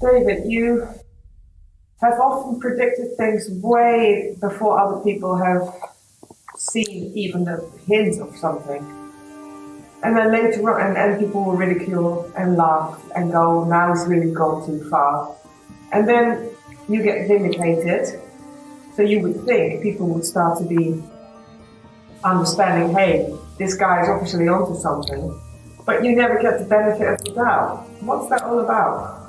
David, you have often predicted things way before other people have seen even the hint of something. And then later on, and people will ridicule and laugh and go, now he's really gone too far. And then you get vindicated. So you would think people would start to be understanding, hey, this guy is obviously onto something. But you never get the benefit of the doubt. What's that all about?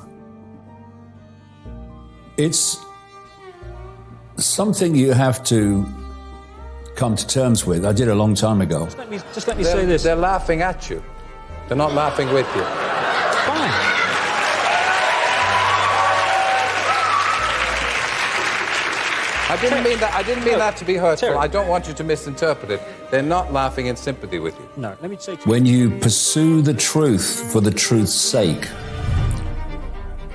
It's something you have to come to terms with. I did a long time ago. Just let me say this. They're laughing at you. They're not laughing with you. Fine. I didn't mean that to be hurtful. Terry. I don't want you to misinterpret it. They're not laughing in sympathy with you. No, let me say to you. When you pursue the truth for the truth's sake,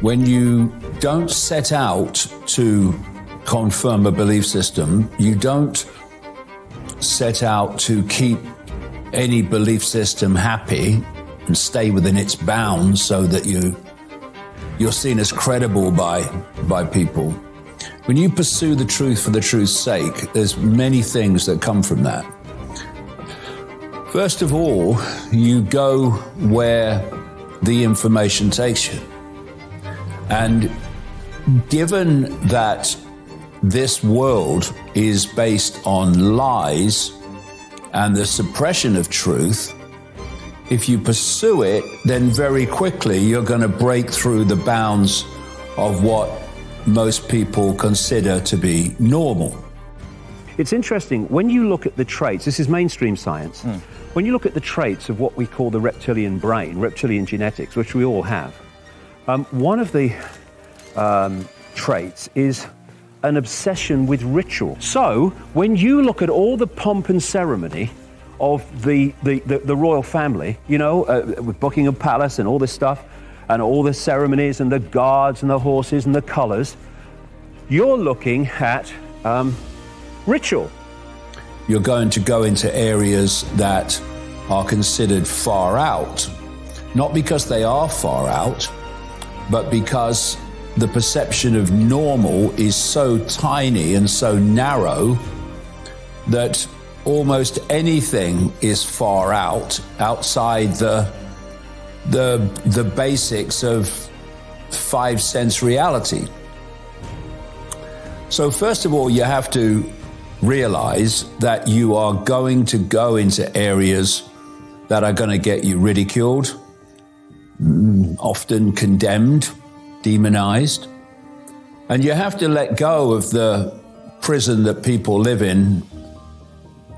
when you don't set out to confirm a belief system, you don't set out to keep any belief system happy and stay within its bounds so that you're seen as credible by people. When you pursue the truth for the truth's sake, there's many things that come from that. First of all, you go where the information takes you. And given that this world is based on lies and the suppression of truth, if you pursue it, then very quickly you're going to break through the bounds of what most people consider to be normal. It's interesting, when you look at the traits, this is mainstream science, when you look at the traits of what we call the reptilian brain, reptilian genetics, which we all have, one of the traits is an obsession with ritual. So, when you look at all the pomp and ceremony of the royal family, you know, with Buckingham Palace and all this stuff, and all the ceremonies and the guards and the horses and the colours, you're looking at ritual. You're going to go into areas that are considered far out, not because they are far out, but because the perception of normal is so tiny and so narrow that almost anything is far out, outside the basics of 5 sense reality. So first of all, you have to realize that you are going to go into areas that are going to get you ridiculed, often condemned, demonized. And you have to let go of the prison that people live in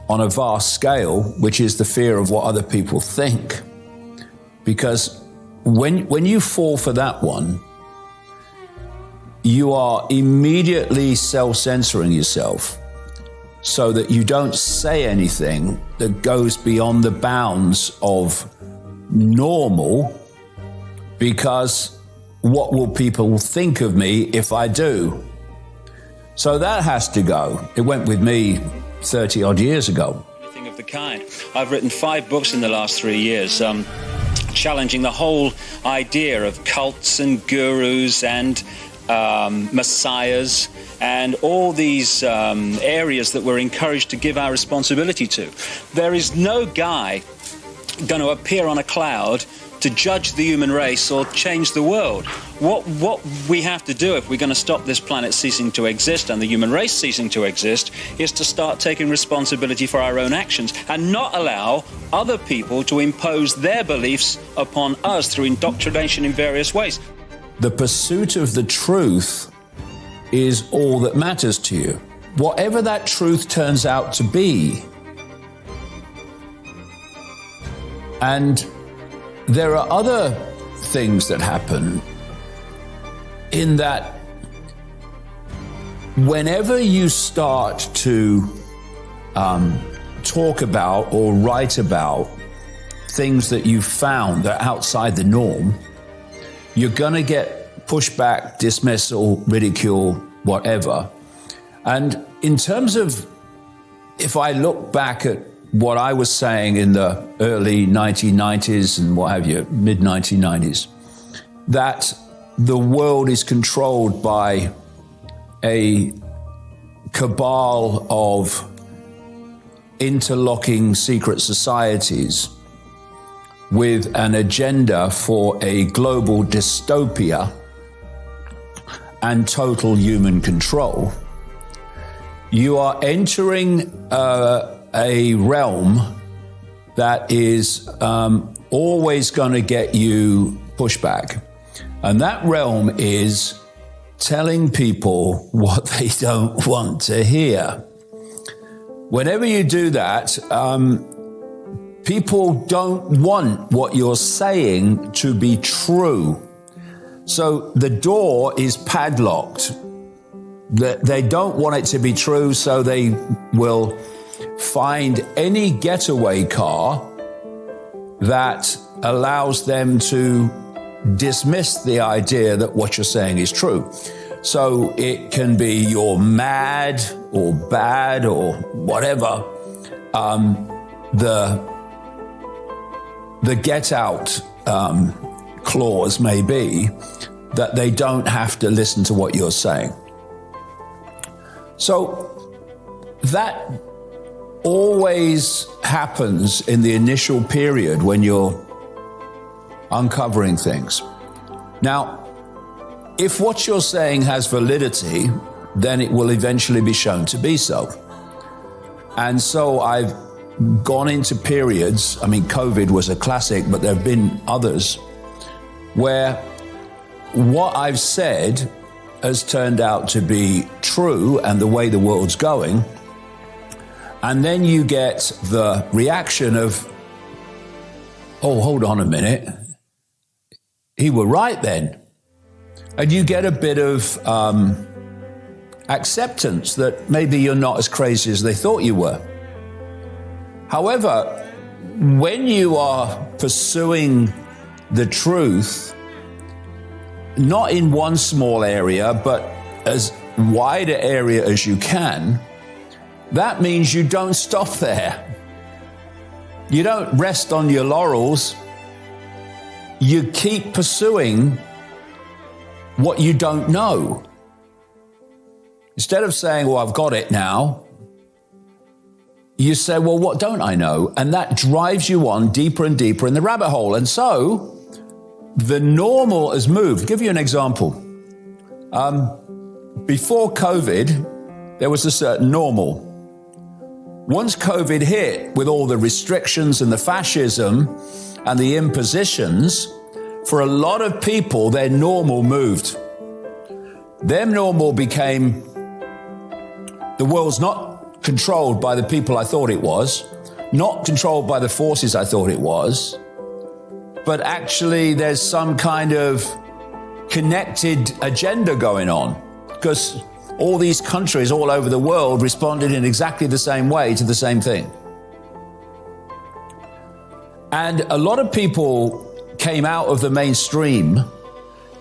on a vast scale, which is the fear of what other people think. Because when you fall for that one, you are immediately self-censoring yourself so that you don't say anything that goes beyond the bounds of normal, because what will people think of me if I do? So that has to go. It went with me 30 odd years ago. Anything of the kind. I've written 5 books in the last 3 years, challenging the whole idea of cults and gurus and messiahs and all these areas that we're encouraged to give our responsibility to. There is no guy going to appear on a cloud to judge the human race or change the world. What we have to do if we're going to stop this planet ceasing to exist and the human race ceasing to exist is to start taking responsibility for our own actions and not allow other people to impose their beliefs upon us through indoctrination in various ways. The pursuit of the truth is all that matters to you. Whatever that truth turns out to be. And there are other things that happen in that whenever you start to talk about or write about things that you've found that are outside the norm, you're going to get pushback, dismissal, ridicule, whatever. And in terms of, if I look back at what I was saying in the early 1990s and what have you, mid-1990s, that the world is controlled by a cabal of interlocking secret societies with an agenda for a global dystopia and total human control, you are entering a realm that is always going to get you pushback. And that realm is telling people what they don't want to hear. Whenever you do that, people don't want what you're saying to be true. So the door is padlocked. They don't want it to be true, so they will find any getaway car that allows them to dismiss the idea that what you're saying is true. So it can be you're mad or bad or whatever. The get out clause may be that they don't have to listen to what you're saying. So that always happens in the initial period when you're uncovering things. Now, if what you're saying has validity, then it will eventually be shown to be so. And so I've gone into periods, I mean, COVID was a classic, but there have been others, where what I've said has turned out to be true and the way the world's going. And then you get the reaction of, oh, hold on a minute. He were right then. And you get a bit of acceptance that maybe you're not as crazy as they thought you were. However, when you are pursuing the truth, not in one small area, but as wide an area as you can, that means you don't stop there. You don't rest on your laurels. You keep pursuing what you don't know. Instead of saying, well, I've got it now, you say, well, what don't I know? And that drives you on deeper and deeper in the rabbit hole. And so the normal has moved. I'll give you an example. Before COVID, there was a certain normal. Once COVID hit with all the restrictions and the fascism and the impositions, for a lot of people, their normal moved. Their normal became, the world's not controlled by the people I thought it was, not controlled by the forces I thought it was, but actually there's some kind of connected agenda going on, because all these countries all over the world responded in exactly the same way to the same thing. And a lot of people came out of the mainstream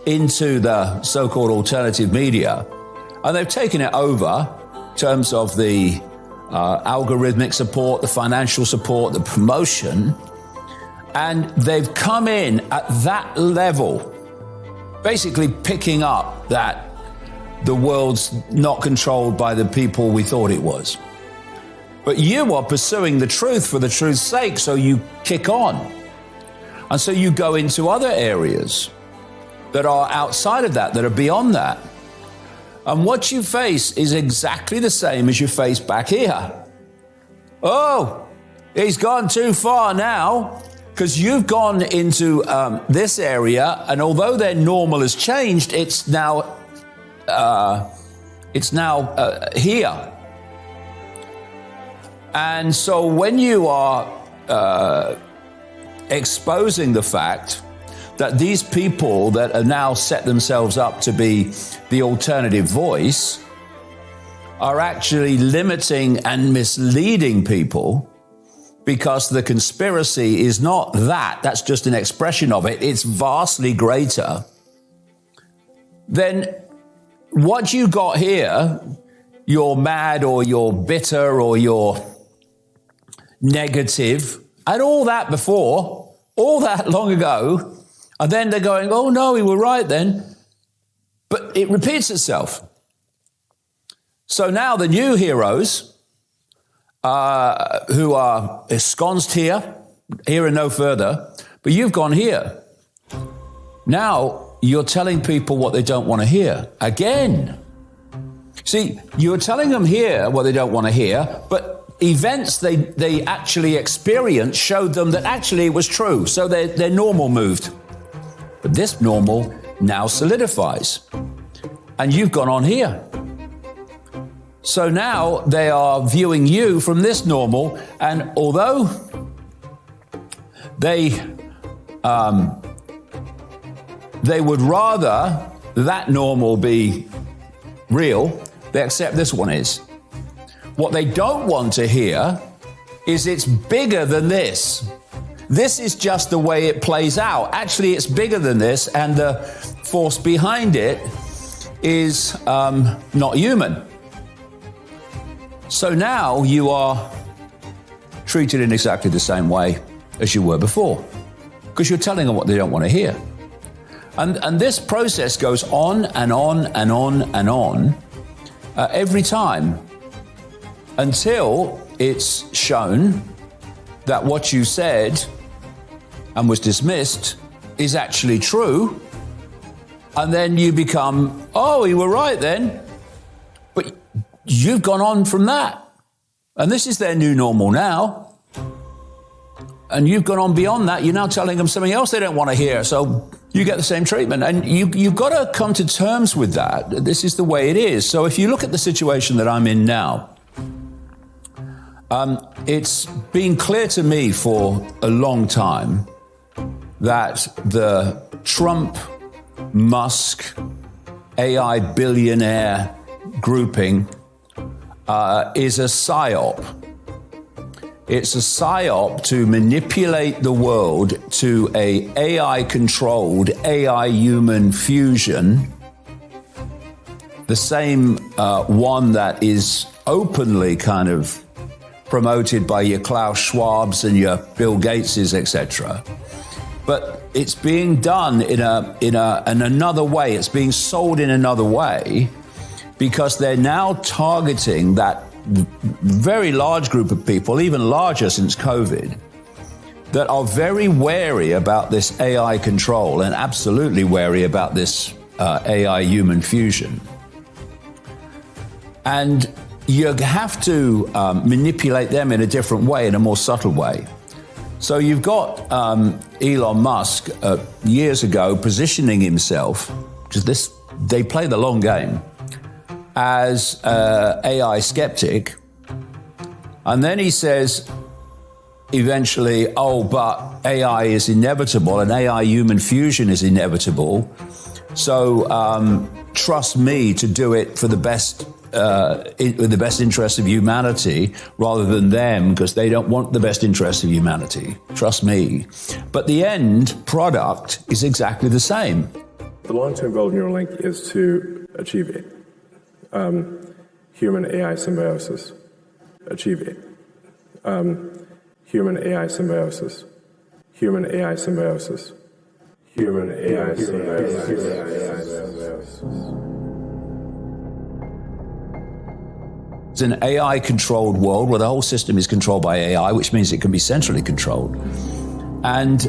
into the so-called alternative media, and they've taken it over in terms of the algorithmic support, the financial support, the promotion, and they've come in at that level, basically picking up that the world's not controlled by the people we thought it was. But you are pursuing the truth for the truth's sake, so you kick on. And so you go into other areas that are outside of that, that are beyond that. And what you face is exactly the same as you face back here. Oh, he's gone too far now, because you've gone into this area, and although their normal has changed, it's now here. And so when you are exposing the fact that these people that are now set themselves up to be the alternative voice are actually limiting and misleading people, because the conspiracy is not that, that's just an expression of it, it's vastly greater, then what you got here, you're mad or you're bitter or you're negative, and all that before, all that long ago, and then they're going, oh no, we were right then. But it repeats itself. So now the new heroes who are ensconced here and no further, but you've gone here. Now you're telling people what they don't want to hear. Again. See, you're telling them here what they don't want to hear, but events they actually experienced showed them that actually it was true. So their normal moved. But this normal now solidifies. And you've gone on here. So now they are viewing you from this normal, and although they would rather that normal be real, they accept this one is. What they don't want to hear is it's bigger than this. This is just the way it plays out. Actually, it's bigger than this, and the force behind it is not human. So now you are treated in exactly the same way as you were before, because you're telling them what they don't want to hear. And this process goes on and on and on and on every time until it's shown that what you said and was dismissed is actually true. And then you become, oh, you were right then. But you've gone on from that. And this is their new normal now. And you've gone on beyond that. You're now telling them something else they don't want to hear. So you get the same treatment. And you've got to come to terms with that. This is the way it is. So if you look at the situation that I'm in now, it's been clear to me for a long time that the Trump, Musk, AI billionaire grouping is a psyop. It's a psyop to manipulate the world to a AI-controlled, AI-human fusion, the same one that is openly kind of promoted by your Klaus Schwabs and your Bill Gateses, etc. But it's being done in another way. It's being sold in another way because they're now targeting that very large group of people, even larger since COVID, that are very wary about this AI control and absolutely wary about this AI human fusion. And you have to manipulate them in a different way, in a more subtle way. So you've got Elon Musk years ago positioning himself, because they play the long game, as AI skeptic. And then he says eventually, oh, but AI is inevitable and AI human fusion is inevitable. So trust me to do it for the best with the best interest of humanity rather than them, because they don't want the best interest of humanity. Trust me. But the end product is exactly the same. The long-term goal of Neuralink is to achieve it. Human-AI symbiosis. Achieve it. Human-AI symbiosis. Human-AI symbiosis. Human-AI symbiosis. It's an AI-controlled world where the whole system is controlled by AI, which means it can be centrally controlled. And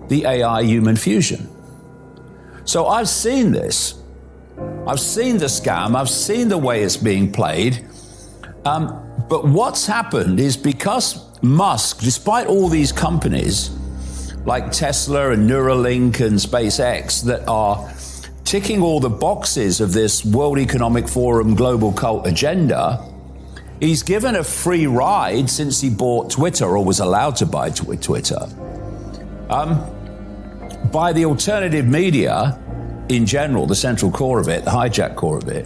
the AI-human fusion. So I've seen this. I've seen the scam. I've seen the way it's being played. But what's happened is because Musk, despite all these companies like Tesla and Neuralink and SpaceX that are ticking all the boxes of this World Economic Forum global cult agenda, he's given a free ride since he bought Twitter, or was allowed to buy Twitter, by the alternative media in general, the central core of it, the hijack core of it,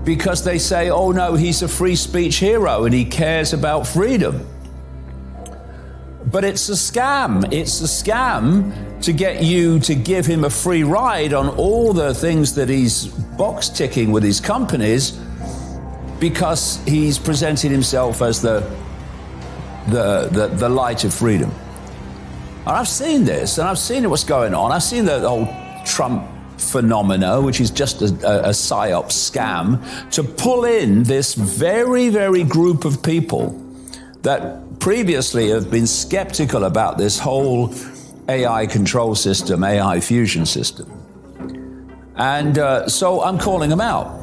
because they say, oh no, he's a free speech hero and he cares about freedom. But it's a scam. It's a scam to get you to give him a free ride on all the things that he's box ticking with his companies, because he's presented himself as the light of freedom. And I've seen this, and I've seen what's going on. I've seen the whole Trump phenomena, which is just a psyop scam, to pull in this very, very group of people that previously have been skeptical about this whole AI control system, AI fusion system. And so I'm calling them out.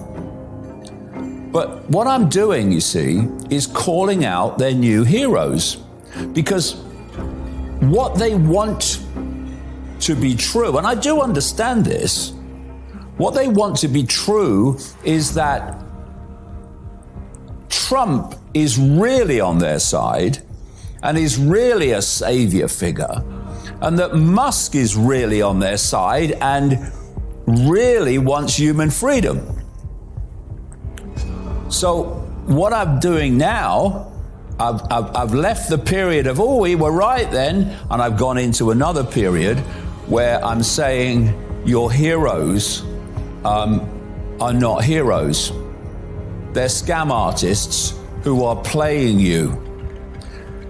But what I'm doing, you see, is calling out their new heroes. Because what they want to be true, and I do understand this, what they want to be true is that Trump is really on their side and is really a savior figure, and that Musk is really on their side and really wants human freedom. So what I'm doing now, I've left the period of, oh, we were right then, and I've gone into another period where I'm saying your heroes are not heroes. They're scam artists who are playing you.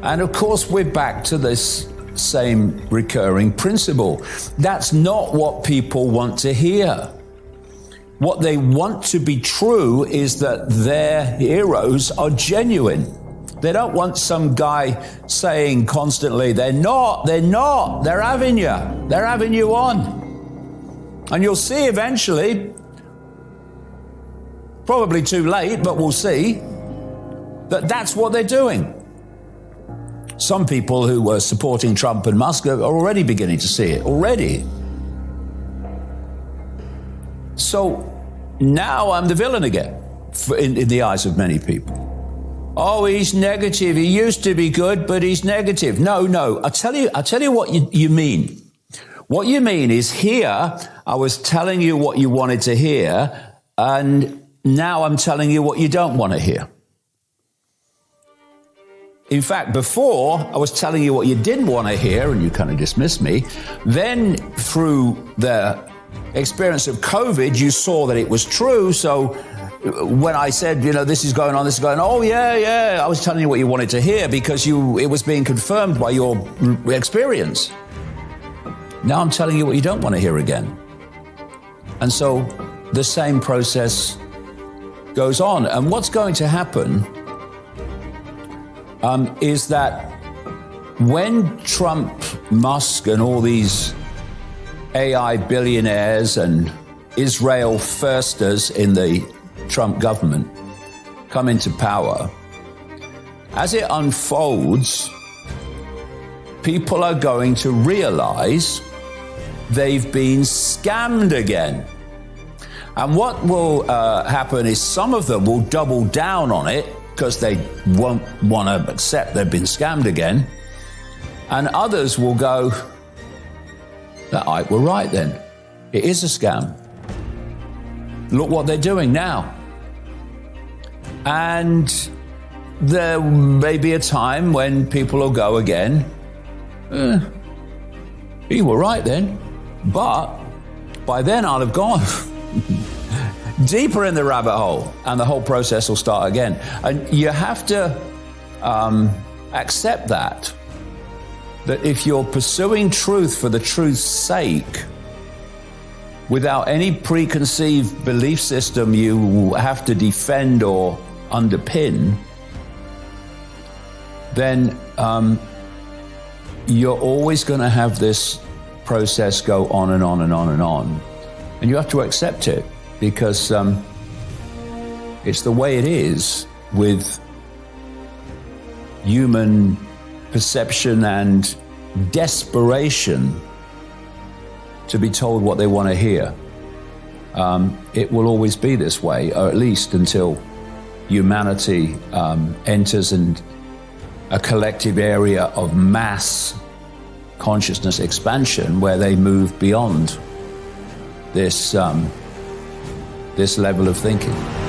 And of course, we're back to this same recurring principle. That's not what people want to hear. What they want to be true is that their heroes are genuine. They don't want some guy saying constantly, they're not, they're having you on. And you'll see eventually, probably too late, but we'll see, that that's what they're doing. Some people who were supporting Trump and Musk are already beginning to see it, already. So now I'm the villain again, in the eyes of many people. Oh, he's negative. He used to be good, but he's negative. No. I'll tell you what you mean. What you mean is, here I was telling you what you wanted to hear, and now I'm telling you what you don't want to hear. In fact, before I was telling you what you didn't want to hear, and you kind of dismissed me. Then through the experience of COVID, you saw that it was true. So when I said, this is going on, oh, yeah, I was telling you what you wanted to hear because it was being confirmed by your experience. Now I'm telling you what you don't want to hear again. And so the same process goes on. And what's going to happen is that when Trump, Musk, and all these AI billionaires and Israel firsters in the Trump government come into power, as it unfolds, people are going to realize they've been scammed again. And what will happen is some of them will double down on it because they won't want to accept they've been scammed again. And others will go, we're right then. It is a scam. Look what they're doing now. And there may be a time when people will go again, you were right then. But by then I'll have gone deeper in the rabbit hole, and the whole process will start again. And you have to accept that if you're pursuing truth for the truth's sake, without any preconceived belief system you have to defend or underpin, then you're always going to have this process go on and on and on and on. And you have to accept it, because it's the way it is with human perception and desperation to be told what they want to hear. It will always be this way, or at least until humanity enters in a collective area of mass consciousness expansion, where they move beyond this level of thinking.